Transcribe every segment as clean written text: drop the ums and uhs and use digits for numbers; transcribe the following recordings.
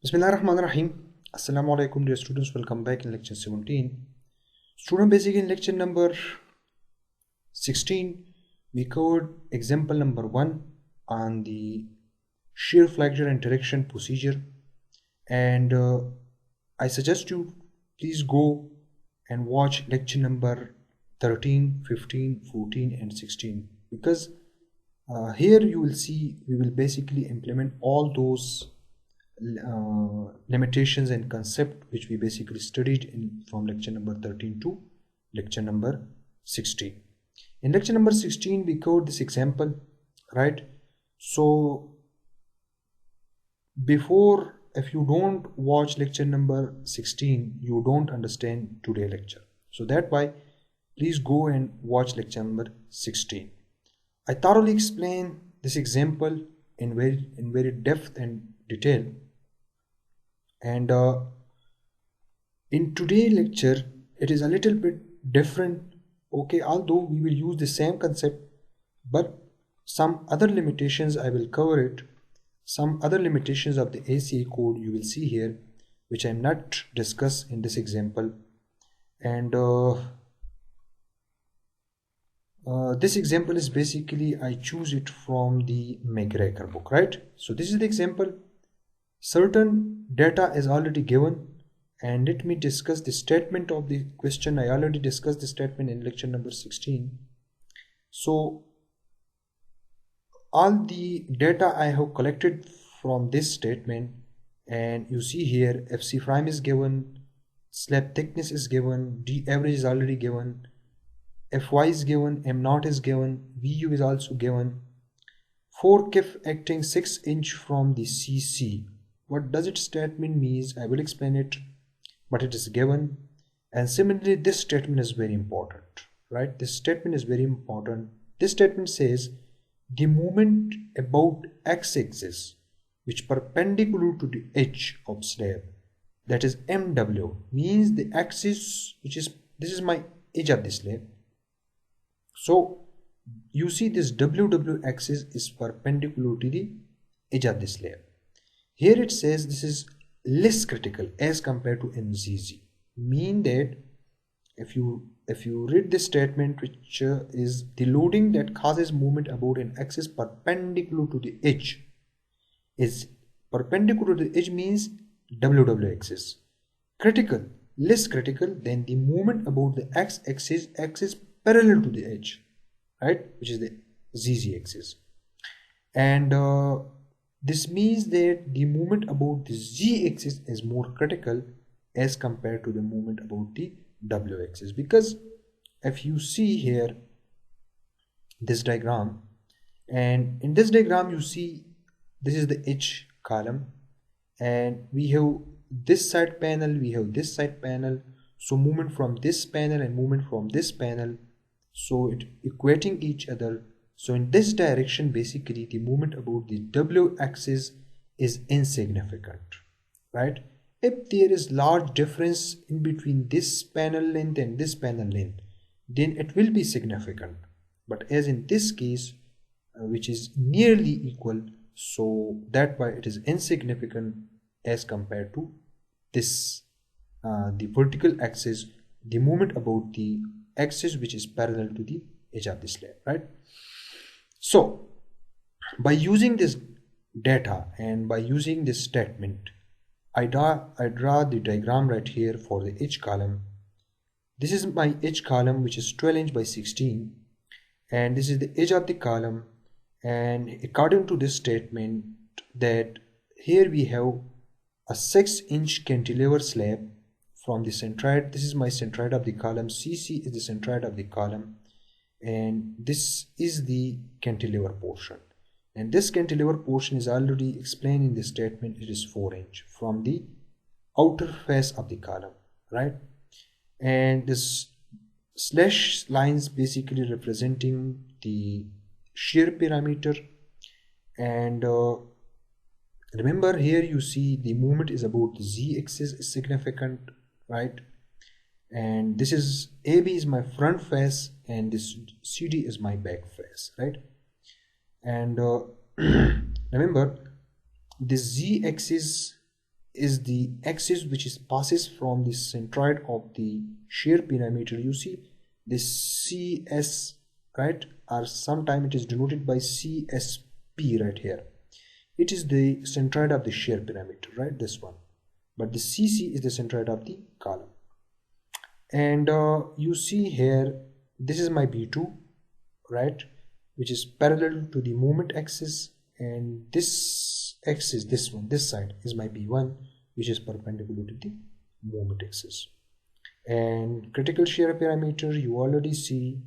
Bismillahirrahmanirrahim. Assalamu alaikum dear students, welcome back in lecture 17. Student basic in lecture number 16 we covered example number 1 on the shear flexure and direction procedure, and I suggest you please go and watch lecture number 13, 15, 14 and 16 because here you will see we will basically implement all those limitations and concept which we basically studied in from lecture number 13 to lecture number 16. In lecture number 16 we covered this example, right? So before, if you don't watch lecture number 16 you don't understand today lecture, so that why please go and watch lecture number 16. I thoroughly explain this example in very depth and detail, and in today's lecture it is a little bit different. Okay, although we will use the same concept, but some other limitations I will cover it. Some other limitations of the ACA code you will see here, which I am not discuss in this example. And this example is basically I choose it from the McGregor book, right? So this is the example. Certain data is already given, and let me discuss the statement of the question. I already discussed the statement in lecture number 16. So all the data I have collected from this statement, and you see here FC prime is given, slab thickness is given, D average is already given, Fy is given, M0 is given, Vu is also given, 4 kif acting 6 inch from the CC. What does it statement means? I will explain it, but it is given. And similarly this statement is very important, right? This statement is very important. This statement says the moment about x-axis which perpendicular to the edge of slab, that is MW, means the axis which is, this is my edge of the slab. So you see this WW axis is perpendicular to the edge of the slab. Here it says this is less critical as compared to MZZ, mean that if you read this statement, which is the loading that causes movement about an axis perpendicular to the edge is perpendicular to the edge, means WW axis. Critical, less critical than the movement about the x-axis parallel to the edge, right, which is the ZZ axis. And this means that the movement about the z-axis is more critical as compared to the movement about the w-axis, because if you see here this diagram, and in this diagram you see this is the H column, and we have this side panel, we have this side panel, so movement from this panel and movement from this panel, so it equating each other. So in this direction basically the movement about the W axis is insignificant, right? If there is large difference in between this panel length and this panel length, then it will be significant. But as in this case, which is nearly equal, so that why it is insignificant as compared to this the vertical axis, the movement about the axis which is parallel to the edge of the slab, right? So by using this data and by using this statement, I draw the diagram right here for the H column. This is my H column, which is 12 inch by 16, and this is the edge of the column. And according to this statement, that here we have a 6 inch cantilever slab from the centroid. This is my centroid of the column, CC is the centroid of the column, and this is the cantilever portion, and this cantilever portion is already explained in the statement. It is 4 inch from the outer face of the column, right? And this slash lines basically representing the shear parameter. And remember here you see the movement is about the z-axis is significant, right? And this is AB is my front face and this CD is my back face, right? And remember this z-axis is the axis which is passes from the centroid of the shear parameter. You see this CS, right, or sometime it is denoted by CSP right here. It is the centroid of the shear parameter, right, this one, but the CC is the centroid of the column. And you see here, this is my B2, right, which is parallel to the moment axis, and this axis, this one, this side is my B1, which is perpendicular to the moment axis. And critical shear parameter, you already see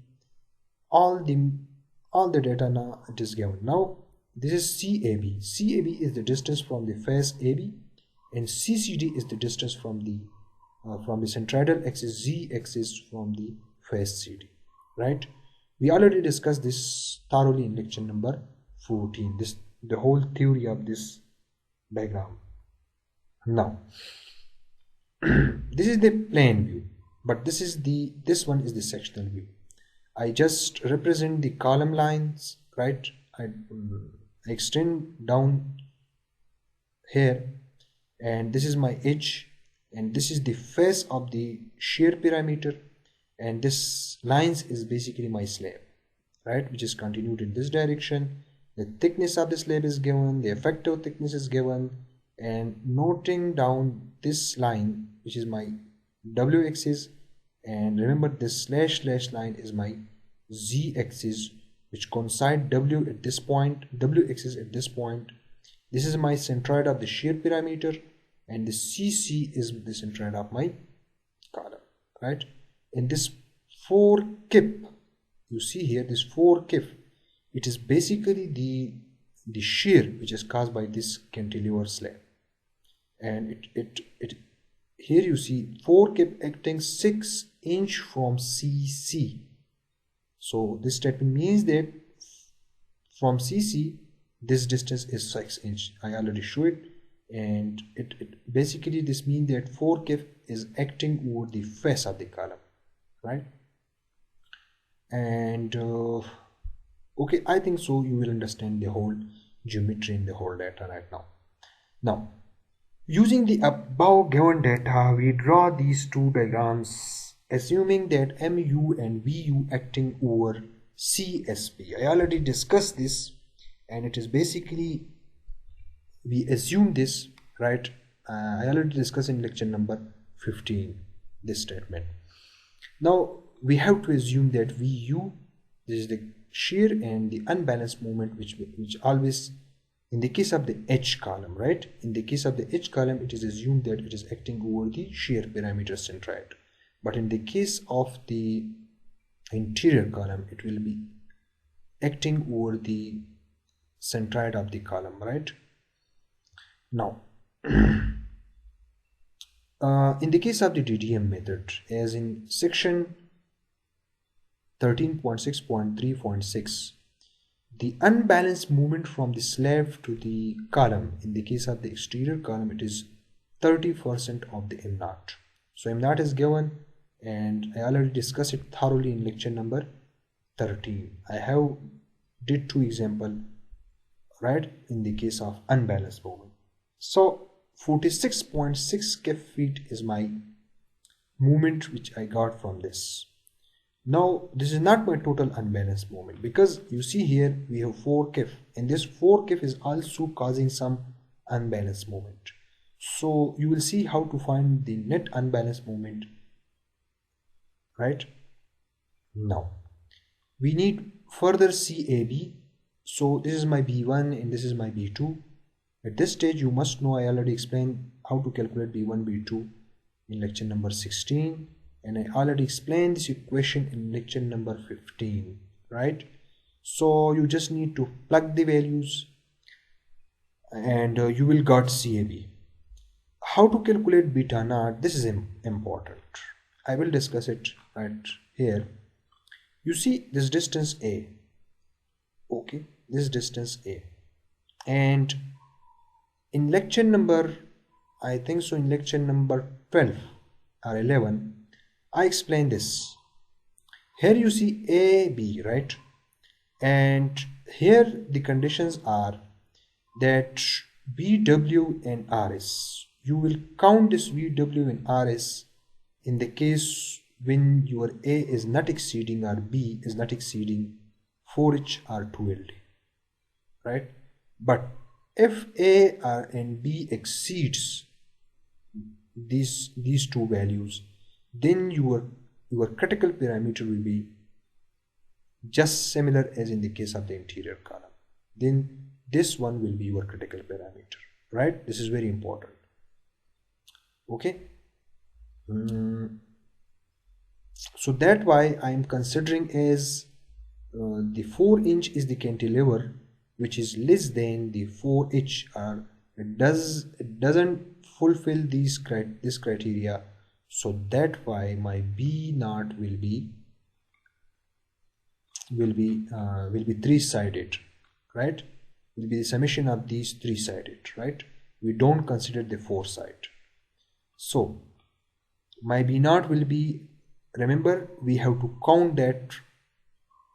all the data now it is given. Now this is CAB. CAB is the distance from the face AB, and CCD is the distance from the centroidal axis, Z axis from the face CD, right? We already discussed this thoroughly in lecture number 14, the whole theory of this diagram. Now this is the plane view, but this one is the sectional view. I just represent the column lines, right? I extend down here, and this is my edge, and this is the face of the shear parameter, and this lines is basically my slab, right, which is continued in this direction. The thickness of the slab is given, the effective thickness is given, and noting down this line, which is my W axis, and remember this slash line is my Z axis, which coincide W at this point, W axis at this point. This is my centroid of the shear parameter, and the CC is the centroid of my column, right? In this 4 kip, you see here this 4 kip, it is basically the shear which is caused by this cantilever slab, and it here you see 4 kip acting 6 inch from CC. So this statement means that from CC this distance is 6 inch. I already showed it, and it basically this means that 4 kip is acting over the face of the column, right? And okay, I think so you will understand the whole geometry and the whole data right now. Now, using the above given data, we draw these two diagrams assuming that MU and VU acting over CSP. I already discussed this, and it is basically, we assume this, right? I already discussed in lecture number 15 this statement. Now we have to assume that VU, this is the shear and the unbalanced moment, which always, in the case of the H column, right? In the case of the H column, it is assumed that it is acting over the shear parameter centroid. But in the case of the interior column, it will be acting over the centroid of the column, right? Now, in the case of the DDM method, as in section 13.6.3.6, the unbalanced movement from the slab to the column, in the case of the exterior column, it is 30% of the M0. So M0 is given, and I already discussed it thoroughly in lecture number 13. I have did 2 examples, right, in the case of unbalanced movement. So 46.6 kip feet is my movement which I got from this. Now this is not my total unbalanced movement, because you see here we have 4 kip, and this 4 kip is also causing some unbalanced movement. So you will see how to find the net unbalanced movement, right? Now we need further CAB. So this is my B1 and this is my B2. At this stage you must know, I already explained how to calculate B1, B2 in lecture number 16, and I already explained this equation in lecture number 15, right? So you just need to plug the values, and you will got CAB. How to calculate beta naught? This is important. I will discuss it right here. You see this distance A, okay, this distance A, and in lecture number, I think so, in lecture number 12 or 11, I explained this. Here you see AB, right? And here the conditions are that BW and RS. you will count this VW and RS in the case when your A is not exceeding or B is not exceeding 4H or 2LD, right? But if A and B exceeds these two values, then your critical parameter will be just similar as in the case of the interior column. Then this one will be your critical parameter, right? This is very important. Okay. So that's why I am considering as the 4-inch is the cantilever which is less than the 4H, or it doesn't fulfill this criteria. So that's why my B naught will be three-sided, right? Will be the summation of these three-sided, right? We don't consider the four-side. So my B naught will be, remember we have to count that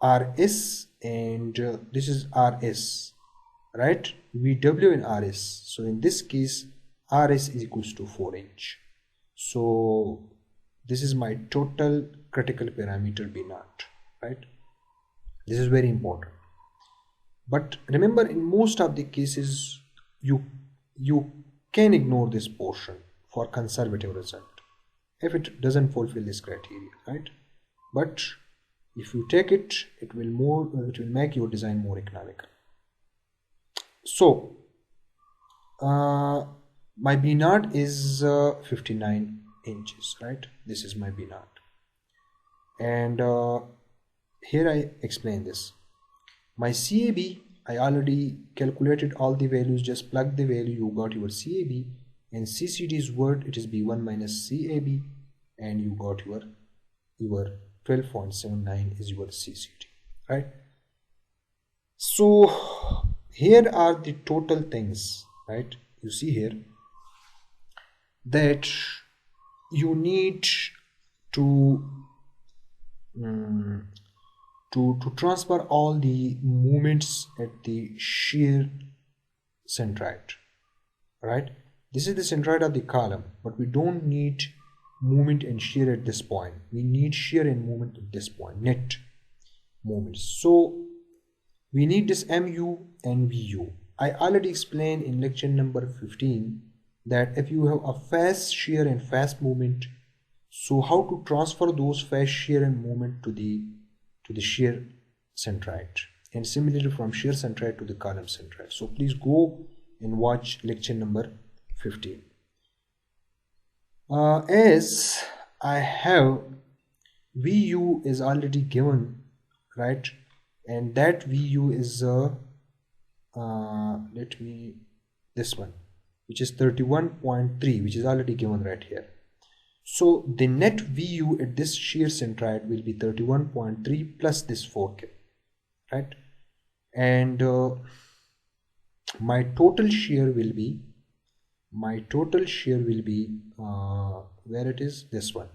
RS and this is RS, right? VW and RS. So in this case RS is equals to 4-inch. So this is my total critical parameter B naught, right? This is very important. But remember, in most of the cases you can ignore this portion for conservative result if it doesn't fulfill this criteria, right? But if you take it, it will make your design more economical. So my B naught is 59 inches, right? This is my B naught, and here I explain this. My CAB, I already calculated all the values, just plug the value, you got your CAB, and CCD is what? It is B1 minus CAB, and you got your 12.79 is your CCD, right? So here are the total things, right? You see here that you need to transfer all the moments at the shear centroid, right? This is the centroid of the column, but we don't need moment and shear at this point. We need shear and moment at this point, net moments. So we need this MU and VU. I already explained in lecture number 15 that if you have a fast shear and fast movement, so how to transfer those fast shear and movement to the shear centroid, and similarly from shear centroid to the column centroid. So please go and watch lecture number 15. As I have VU is already given, right? And that VU is this one, which is 31.3, which is already given right here. So the net VU at this shear centroid will be 31.3 plus this 4K, right? And my total shear will be where it is, this one.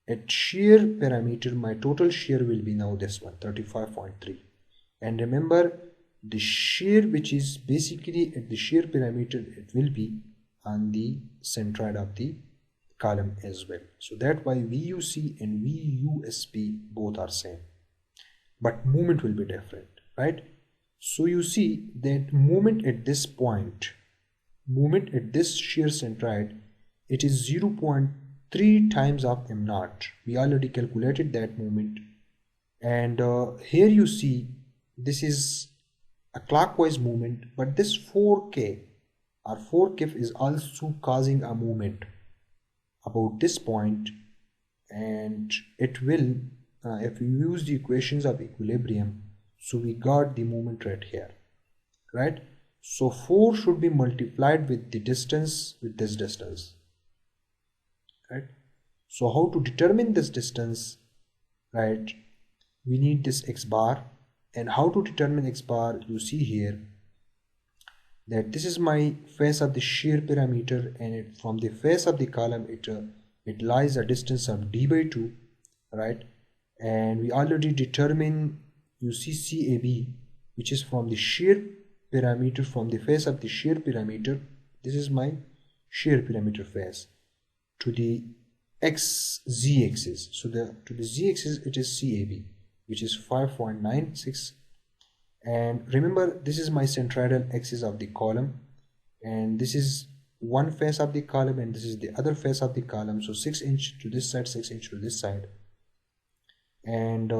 At shear parameter, my total shear will be now this one, 35.3. And remember, the shear which is basically at the shear parameter, it will be on the centroid of the column as well. So that's why VUC and VUSP both are same, but moment will be different, right? So you see that moment at this point, moment at this shear centroid, it is 0.3 times of M naught. We already calculated that moment, and here you see this is a clockwise movement, but this 4K or 4K is also causing a movement about this point, and it will if you use the equations of equilibrium, so we got the moment right here, right? So 4 should be multiplied with the distance, with this distance, right? So how to determine this distance, right? We need this x bar, and how to determine x bar, you see here that this is my face of the shear parameter, and from the face of the column it lies a distance of d by 2, right? And we already determine, you see CAB, which is from the shear parameter, from the face of the shear parameter, This is my shear perimeter face to the z axis. So to the z axis it is CAB, which is 5.96, and remember this is my centroidal axis of the column, and this is one face of the column and this is the other face of the column. So 6 inch to this side, 6 inch to this side, and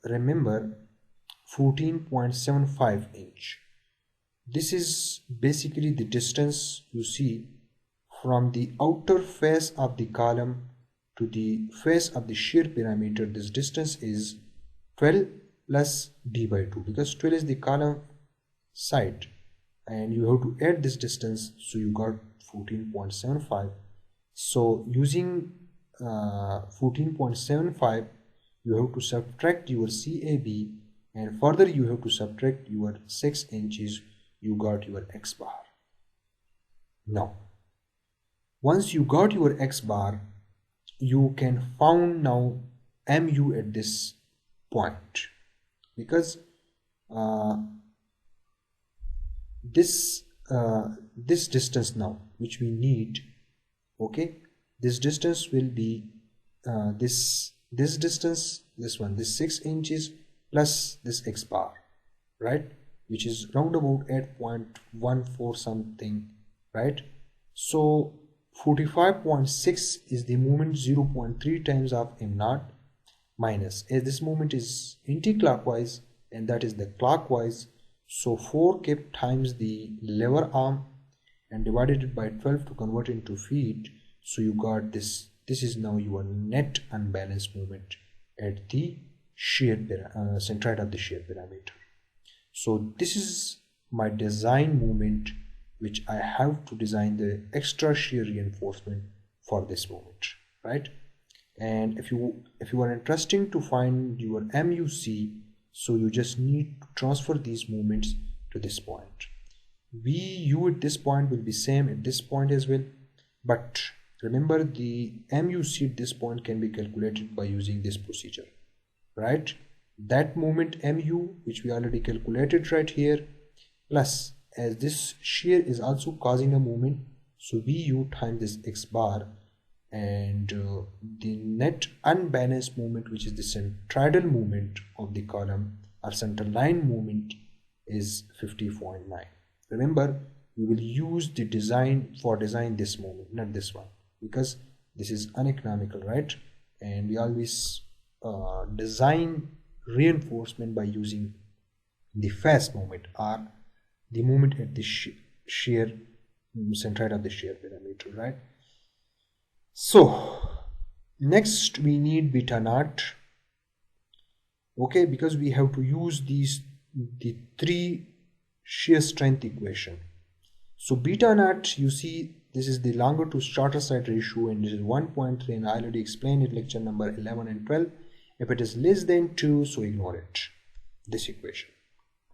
remember 14.75 inch. This is basically the distance you see from the outer face of the column to the face of the shear parameter. This distance is 12 plus d by 2, because 12 is the column side and you have to add this distance, so you got 14.75. so using 14.75 you have to subtract your CAB, and further you have to subtract your 6 inches. You got your X bar. Now once you got your X bar, you can found now MU at this point, because this distance now which we need, okay, this distance will be this distance, this 6 inches plus this X bar, right, which is round about 8.14 something, right? So 45.6 is the moment 0.3 times of m naught, minus, as this moment is anti-clockwise and that is the clockwise, so 4 kept times the lever arm and divided it by 12 to convert into feet. So you got this. This is now your net unbalanced moment at the shear centroid of the shear parameter. So this is my design moment which I have to design the extra shear reinforcement for this moment, right? And if you are interested to find your MUC, so you just need to transfer these moments to this point. VU at this point will be same at this point as well, but remember the MUC at this point can be calculated by using this procedure, right? That moment MU which we already calculated right here, plus as this shear is also causing a moment, so VU times this X bar, and the net unbalanced moment, which is the centroidal moment of the column or center line moment, is 50.9. Remember, we will use the design this moment, not this one, because this is uneconomical, right? And we always design reinforcement by using the face moment or the moment at the shear centroid of the shear parameter, right? So next we need BetaNerf, okay, because we have to use the 3 shear strength equation. So BetaNerf, you see, this is the longer to shorter side ratio, and this is 1.3, and I already explained it lecture number 11 and 12. If it is less than 2, so ignore it, this equation,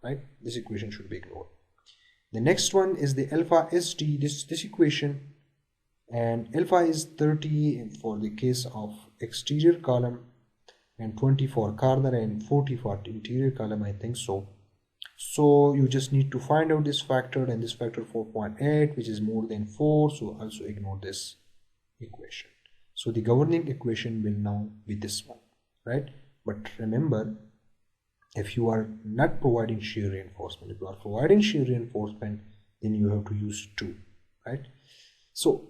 right? This equation should be ignored. The next one is the alpha ST, this equation, and alpha is 30 for the case of exterior column and 20 for corner and 40 for interior column, I think so. So you just need to find out this factor, and this factor 4.8, which is more than 4, so also ignore this equation. So the governing equation will now be this one, right? But remember, if you are not providing shear reinforcement, if you are providing shear reinforcement, then you have to use 2, right? So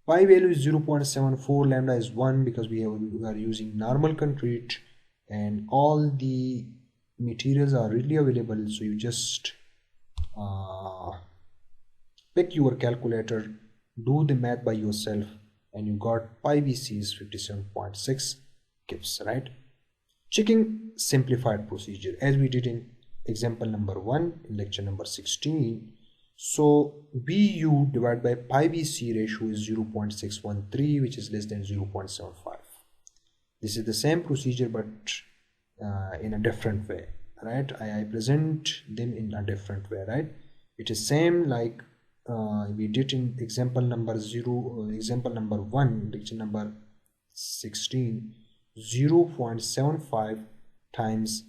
pi value is 0.74, lambda is 1, because we are using normal concrete and all the materials are readily available. So you just pick your calculator, do the math by yourself, and you got pi VC is 57.6 kips, right? Checking simplified procedure as we did in example number 1 in lecture number 16. So BU divided by pi BC ratio is 0.613, which is less than 0.75. This is the same procedure but in a different way, right? I present them in a different way, right? It is same like we did in example number 1, lecture number 16. 0.75 times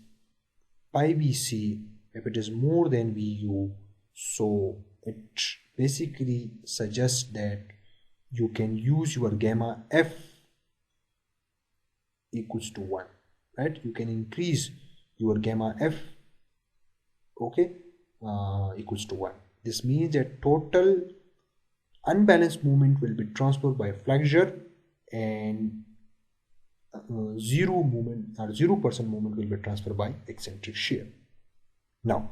pi BC. If it is more than VU, so it basically suggests that you can use your gamma f equals to 1, right? You can increase your gamma f, okay, equals to 1. This means that total unbalanced movement will be transferred by flexure, and zero movement or 0% movement will be transferred by eccentric shear. Now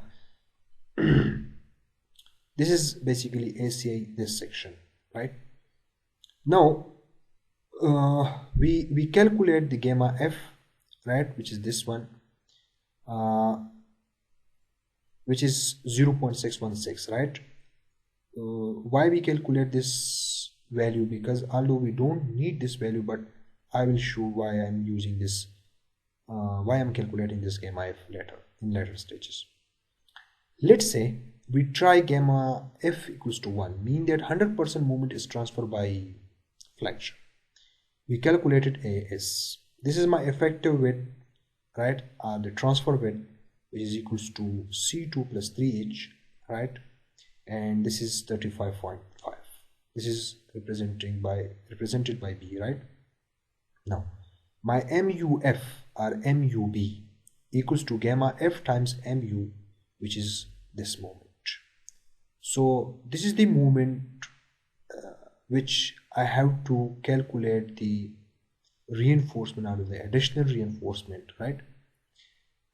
this is basically ACI, this section, right? Now we calculate the gamma f, right, which is this one, which is 0.616, right? Why we calculate this value? Because although we don't need this value, but I will show why I'm using this, why I'm calculating this gamma f later, in later stages. Let's say we try gamma f equals to 1, mean that 100% movement is transferred by flexure. We calculated AS. This is my effective width, right, the transfer width, which is equals to C2 plus 3H, right, and this is 35.5. This is represented by B, right? Now my MUF or MUB equals to gamma f times MU, which is this moment. So this is the moment which I have to calculate the reinforcement out of the additional reinforcement, right?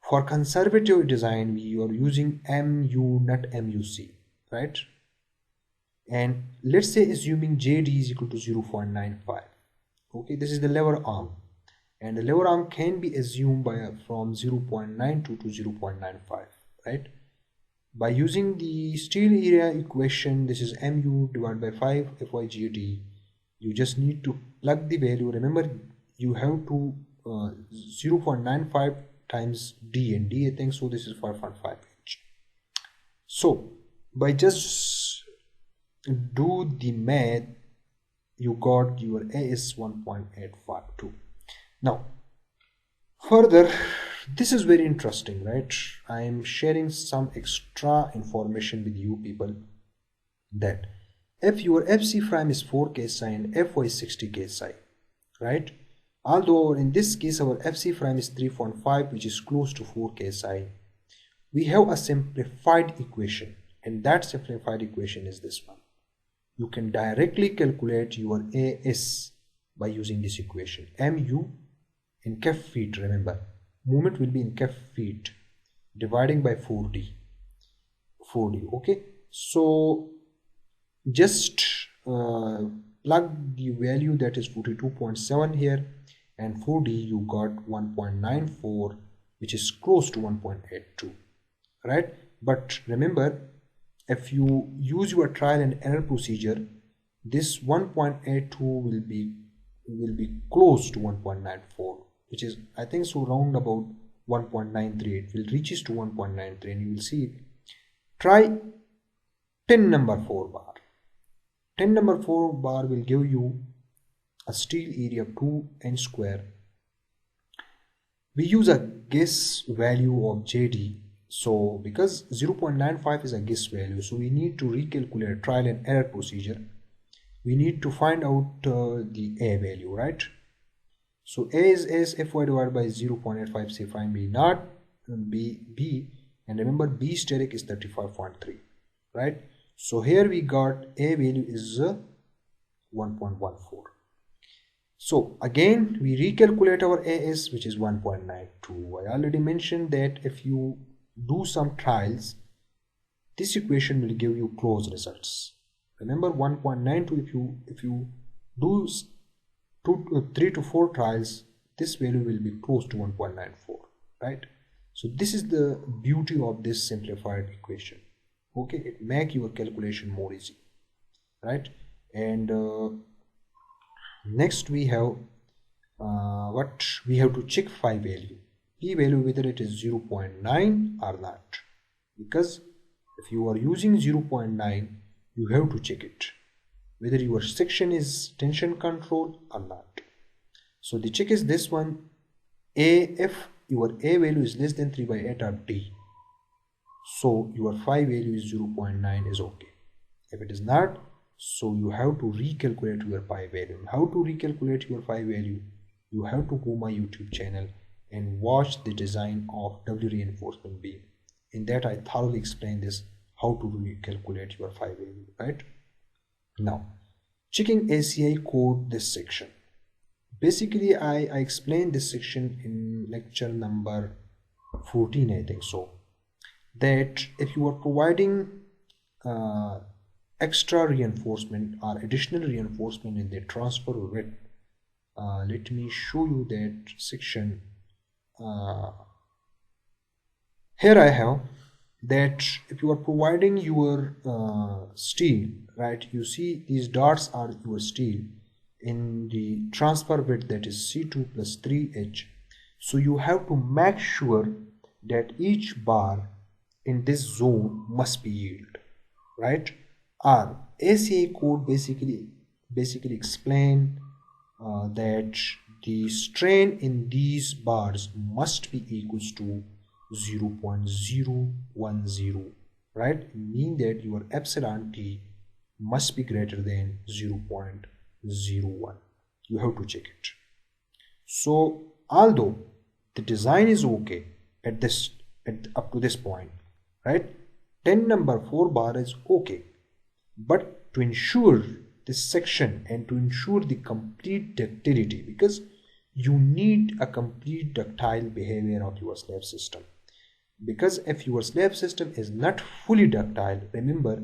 For conservative design, we are using MU, not MUC, right? And let's say assuming JD is equal to 0.95. Okay, this is the lever arm, and the lever arm can be assumed from 0.92 to 0.95, right? By using the steel area equation, this is MU divided by 5 FYGD. You just need to plug the value. Remember, you have to 0.95 times D, and D I think so this is 5.5 inch. So by just do the math, you got your A is 1.852. Now further, this is very interesting, right? I am sharing some extra information with you people, that if your FC frame is 4 KSI and FY is 60 KSI, right? Although in this case our FC frame is 3.5, which is close to 4 KSI, we have a simplified equation, and that simplified equation is this one. You can directly calculate your AS by using this equation. MU in kef feet, remember, movement will be in kef feet, dividing by 4D, okay? So just plug the value, that is 42.7 here, and 4D you got 1.94, which is close to 1.82, right? But remember, if you use your trial and error procedure, this 1.82 will be close to 1.94, which is I think so round about 1.93. It will reaches to 1.93, and you will see it. Try 10 number 4 bar. 10 number 4 bar will give you a steel area of 2 inch square. We use a guess value of JD. So because 0.95 is a guess value, so we need to recalculate trial and error procedure. We need to find out the A value, right? So A is Fy divided by 0.85, say find B naught, B, and remember B steric is 35.3, right? So here we got A value is 1.14. So again we recalculate our AS, which is 1.92. I already mentioned that if you do some trials, this equation will give you close results. Remember 1.92, if you do 3 to 4 trials, this value will be close to 1.94, right? So this is the beauty of this simplified equation. Okay, it make your calculation more easy, right? And next we have what we have to check phi value, P value, whether it is 0.9 or not, because if you are using 0.9, you have to check it whether your section is tension control or not. So the check is this one: A, if your A value is less than 3/8 of D, so your phi value is 0.9 is okay. If it is not, so you have to recalculate your phi value. How to recalculate your phi value? You have to go my YouTube channel and watch the design of W reinforcement beam. In that I thoroughly explain this, how to recalculate your phi value, right? Now, checking ACI code, this section. Basically, I explained this section in lecture number 14, I think so, that if you are providing extra reinforcement or additional reinforcement in the transfer width, let me show you that section. Here I have that if you are providing your steel, right, you see these dots are your steel in the transfer width, that is C2 plus 3H. So you have to make sure that each bar in this zone must be yield, right? Or ACI code basically explain that the strain in these bars must be equals to 0.010, right? Mean that your epsilon T must be greater than 0.01. You have to check it. So although the design is okay up to this point, right, 10 number 4 bar is okay, but to ensure this section and to ensure the complete ductility, because you need a complete ductile behavior of your slab system, because if your slab system is not fully ductile, remember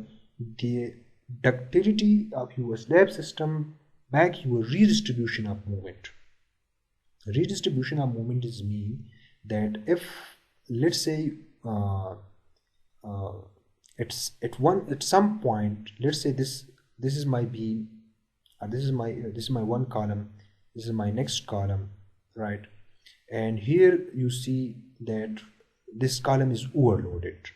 the ductility of your slab system back your redistribution of moment. Redistribution of moment is mean that if, let's say, it's at some point, let's say this is my beam, this is my one column, this is my next column, right? And here you see that this column is overloaded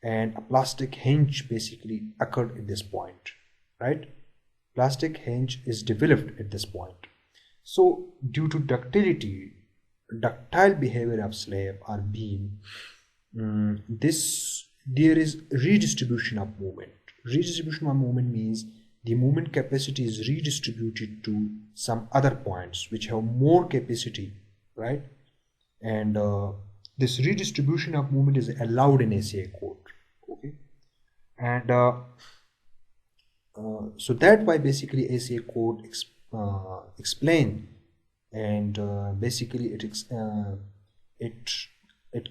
and a plastic hinge basically occurred at this point, right? Plastic hinge is developed at this point. So due to ductility, ductile behavior of slab or beam, there is redistribution of moment. Redistribution of moment means the moment capacity is redistributed to some other points which have more capacity, right? And this redistribution of moment is allowed in ACI code, okay? And so that why basically ACI code explain, and basically it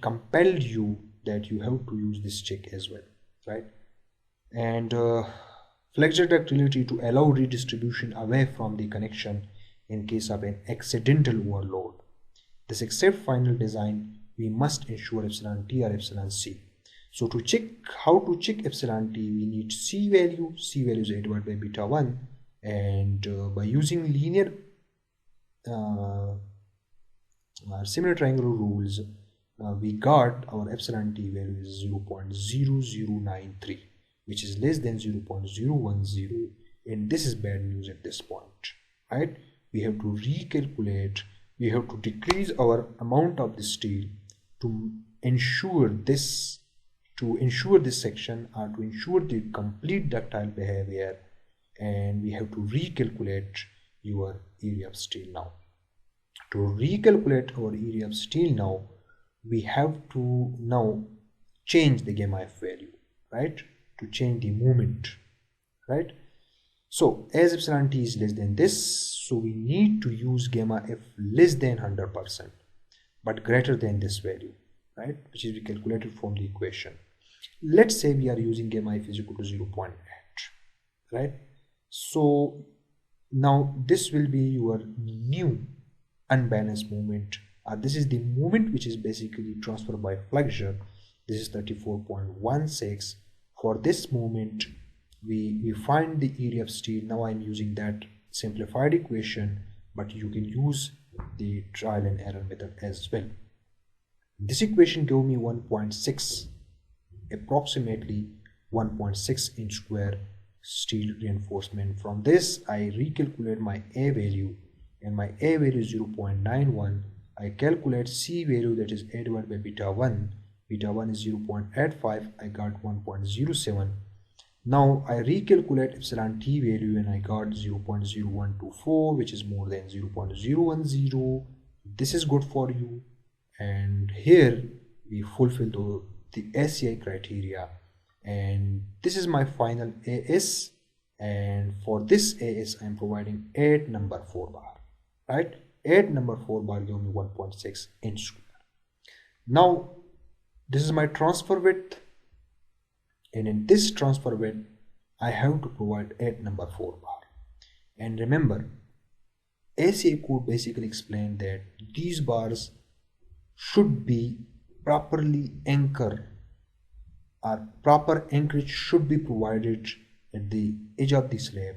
compelled you that you have to use this check as well, right? And flexure ductility to allow redistribution away from the connection in case of an accidental overload. This except final design, we must ensure epsilon T or epsilon C. So to check, how to check epsilon T, we need C value. C value is A divided by beta 1, and by using linear similar triangular rules, we got our epsilon T value is 0.0093, which is less than 0.010, and this is bad news at this point, right? We have to recalculate, we have to decrease our amount of the steel to ensure this section, or to ensure the complete ductile behavior, and we have to recalculate your area of steel now. To recalculate our area of steel now, we have to now change the gamma F value, right? To change the moment, right? So as epsilon T is less than this, so we need to use gamma F less than 100%, but greater than this value, right? Which is we calculated from the equation. Let's say we are using gamma F is equal to 0.8, right? So now this will be your new unbalanced moment. This is the moment which is basically transferred by flexure. This is 34.16. For this moment, we find the area of steel. Now I'm using that simplified equation, but you can use the trial and error method as well. This equation gave me 1.6, approximately 1.6 inch square steel reinforcement. From this, I recalculate my A value, and my A value is 0.91. I calculate C value, that is A divided by beta 1. Beta 1 is 0.85. I got 1.07. Now I recalculate epsilon t value and I got 0.0124, which is more than 0.010. This is good for you. And here we fulfill the ACI criteria. And this is my final AS. And for this AS, I'm providing 8 number 4 bar, right? 8 number 4 bar give me 1.6 inch square. Now, this is my transfer width. And in this transfer width, I have to provide 8 number 4 bar. And remember, ACI code basically explained that these bars should be properly anchored, or proper anchorage should be provided at the edge of the slab,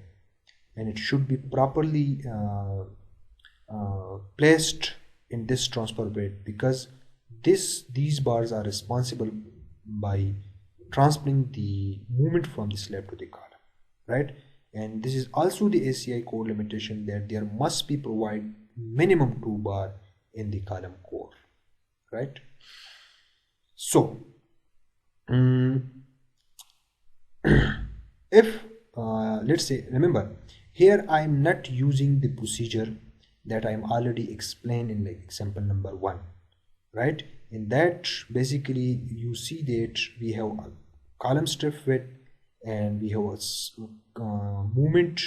and it should be properly placed in this transfer bed, because these bars are responsible by transferring the movement from the slab to the column, right? And this is also the ACI code limitation, that there must be provided minimum 2 bar in the column core, right? So if let's say, remember here I am not using the procedure that I am already explained in like example number 1, right? In that, basically you see that we have a column strip width and we have a movement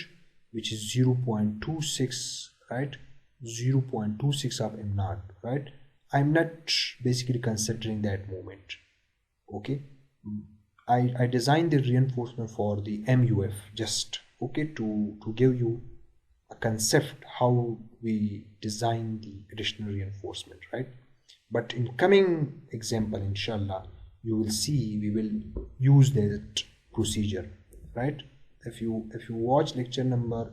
which is 0.26, right? 0.26 of m naught, right? I'm not basically considering that movement. Okay, I designed the reinforcement for the MUF just, okay, to give you a concept how we design the additional reinforcement, right? But in coming example, inshallah, you will see we will use that procedure, right? If you watch lecture number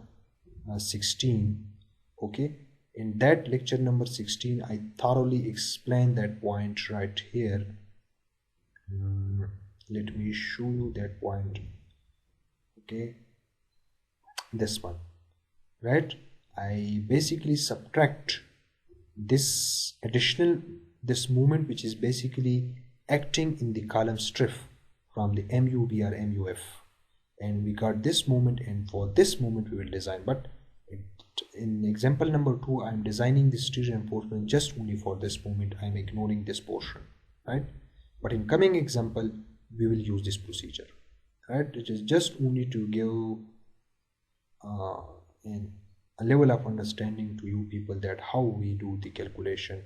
16, okay, in that lecture number 16 I thoroughly explained that point right here. Let me show you that point. Okay, this one, right? I basically subtract this movement which is basically acting in the column strip from the MUB or MUF, and we got this movement, and for this movement we will design. But in example number 2, I am designing this steel reinforcement just only for this movement. I am ignoring this portion, right? But in coming example we will use this procedure, right? It is just only to give a level of understanding to you people that how we do the calculation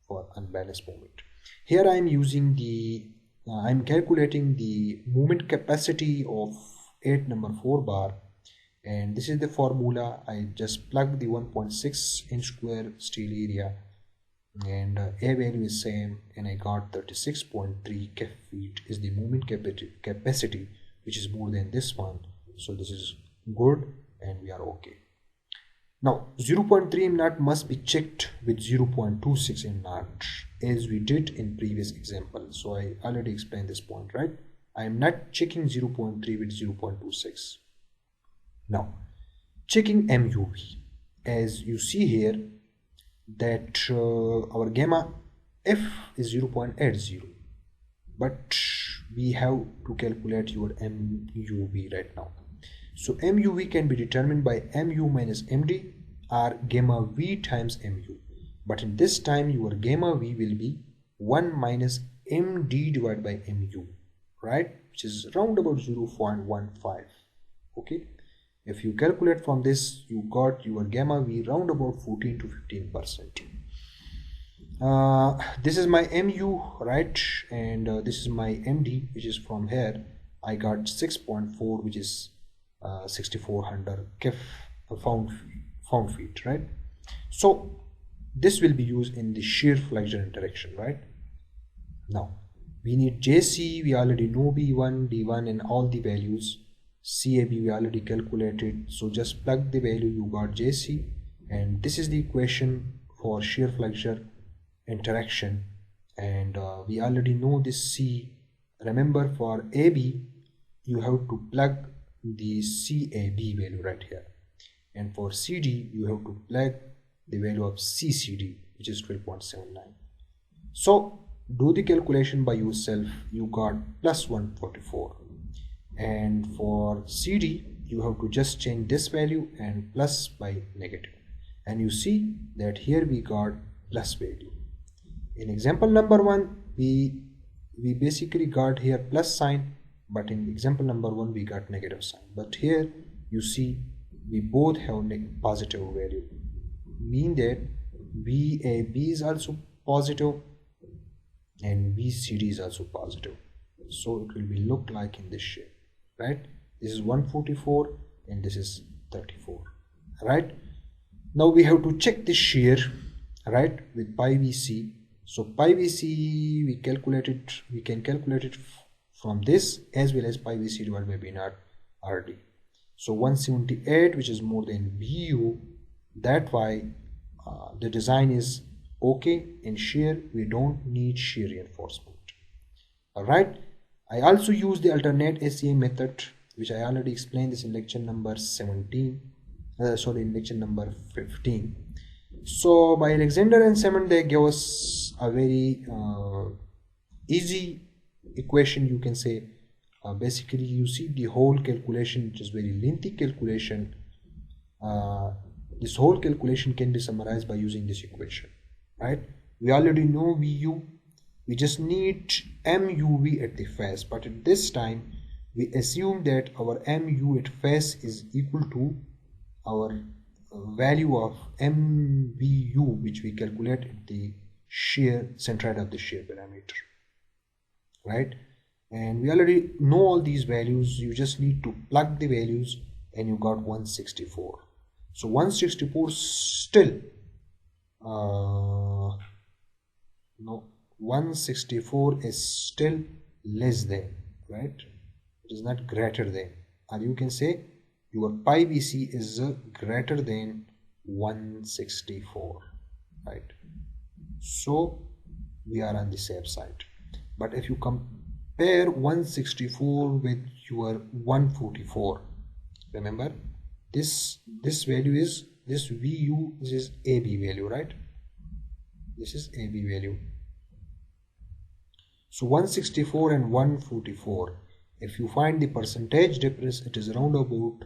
for unbalanced movement. Here I am using the I am calculating the movement capacity of 8 number 4 bar, and this is the formula. I just plug the 1.6 inch square steel area, and A value is same, and I got 36.3 kf feet is the movement capacity, which is more than this one. So this is good and we are okay. Now 0.3 m naught must be checked with 0.26 m naught as we did in previous example. So I already explained this point, right? I am not checking 0.3 with 0.26. Now checking MUV, as you see here that our gamma F is 0.80, but we have to calculate your MUV right now. So MUV can be determined by MU minus MD or gamma V times MU. But in this time your gamma V will be 1 minus MD divided by MU, right? Which is round about 0.15. Okay. If you calculate from this, you got your gamma V round about 14 to 15%. This is my MU, right? And this is my MD, which is from here. I got 6.4, which is 6400 pound feet, right? So this will be used in the shear flexure interaction, right? Now we need JC. We already know B1, D1 and all the values. CAB we already calculated, so just plug the value, you got JC, and this is the equation for shear flexure interaction. And we already know this C. Remember, for AB you have to plug the CAB value right here, and for CD you have to plug the value of CCD, which is 12.79. So do the calculation by yourself. You got plus 144. and for CD you have to just change this value and plus by negative, and you see that here we got plus value. In example number 1 we basically got here plus sign, but in example number 1 we got negative sign. But here you see we both have positive value, mean that VAB is also positive and VCD is also positive. So it will be look like in this shape, right? This is 144 and this is 34, right? Now we have to check this shear, right, with pi VC. So pi VC we can calculate it from this as well as pi VC divided by B naught RD. So 178, which is more than VU, that why the design is okay. In shear we don't need shear reinforcement. Alright, I also use the alternate SEA method, which I already explained this in lecture number 17, in lecture number 15. So by Alexander and Simon, they gave us a very easy equation, you can say. Basically you see the whole calculation, which is very lengthy calculation. This whole calculation can be summarized by using this equation, right? We already know VU, we just need MUV at the face, but at this time we assume that our MU at face is equal to our value of MVU, which we calculate at the shear centroid of the shear parameter, right? And we already know all these values. You just need to plug the values and you got 164. So 164 still no, 164 is still less than, right? It is not greater than, or you can say your pi VC is greater than 164, right? So we are on the safe side. But if you compare 164 with your 144, remember this value is, this VU, this is AB value, right? This is AB value. So 164 and 144, if you find the percentage difference, it is around about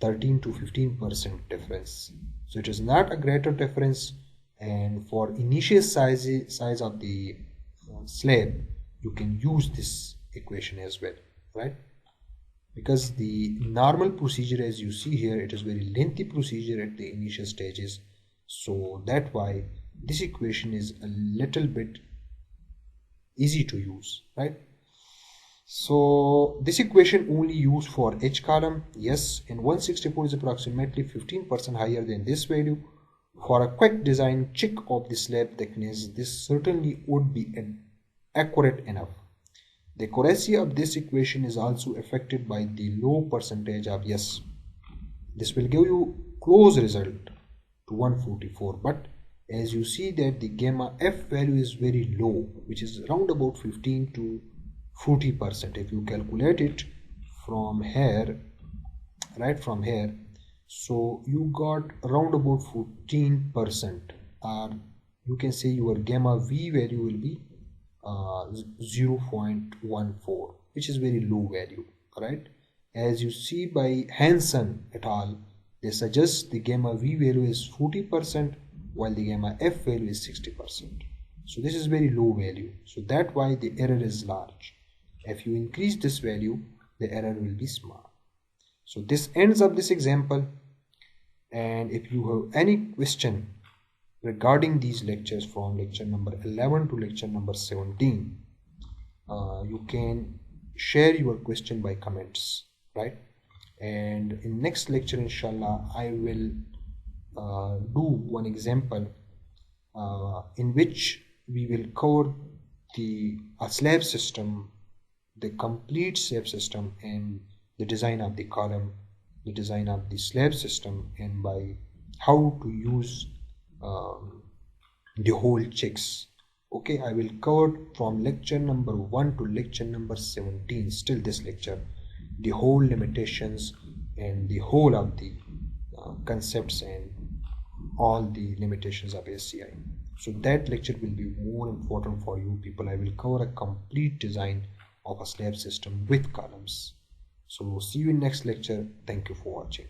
13 to 15% difference. So it is not a greater difference, and for initial size of the slab you can use this equation as well, right? Because the normal procedure, as you see here, it is very lengthy procedure at the initial stages, so that why this equation is a little bit easy to use, right? So this equation only used for H column, yes, and 164 is approximately 15% higher than this value. For a quick design check of the slab thickness, this certainly would be accurate enough. The accuracy of this equation is also affected by the low percentage of yes. This will give you close result to 144, but as you see that the gamma F value is very low, which is around about 15 to 40%. If you calculate it from here, right from here, so you got around about 14%, or you can say your gamma V value will be 0.14, which is very low value, right? As you see by Hansen et al, they suggest the gamma V value is 40% while the gamma F value is 60%. So this is very low value, so that's why the error is large. If you increase this value, the error will be small. So this ends up this example, and if you have any question regarding these lectures from lecture number 11 to lecture number 17, you can share your question by comments, right? And in next lecture, inshallah, I will do one example in which we will cover the slab system, the complete slab system, and the design of the column, the design of the slab system, and by how to use the whole checks. Okay, I will cover from lecture number 1 to lecture number 17, still this lecture, the whole limitations and the whole of the concepts and all the limitations of SCI. So that lecture will be more important for you people. I will cover a complete design of a slab system with columns. So see you in next lecture. Thank you for watching.